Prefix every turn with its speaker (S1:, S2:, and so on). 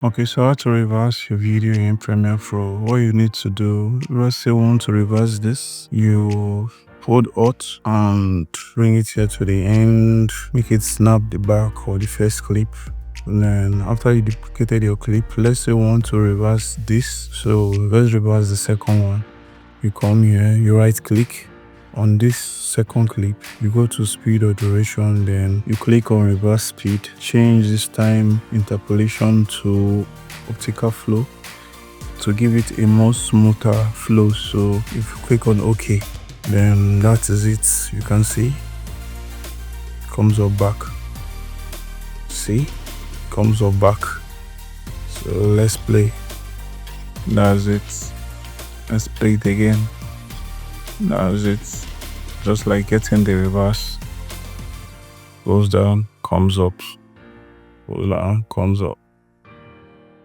S1: Okay, so how to reverse your video in Premiere Pro. What you need to do, let's say you want to reverse this, you hold Alt and bring it here to the end, make it snap the back or the first clip. And then after you duplicated your clip, let's say you want to reverse this. So let's reverse the second one. You come here, you right click on this second clip, you go to speed or duration, then you click on reverse speed, change this time interpolation to optical flow to give it a more smoother flow. So if you click on OK, then that is it. You can see comes up back. See, comes up back. So let's play. That's it. Let's play it again. That's it. Just like getting the reverse. Goes down, comes up. Goes down, comes up.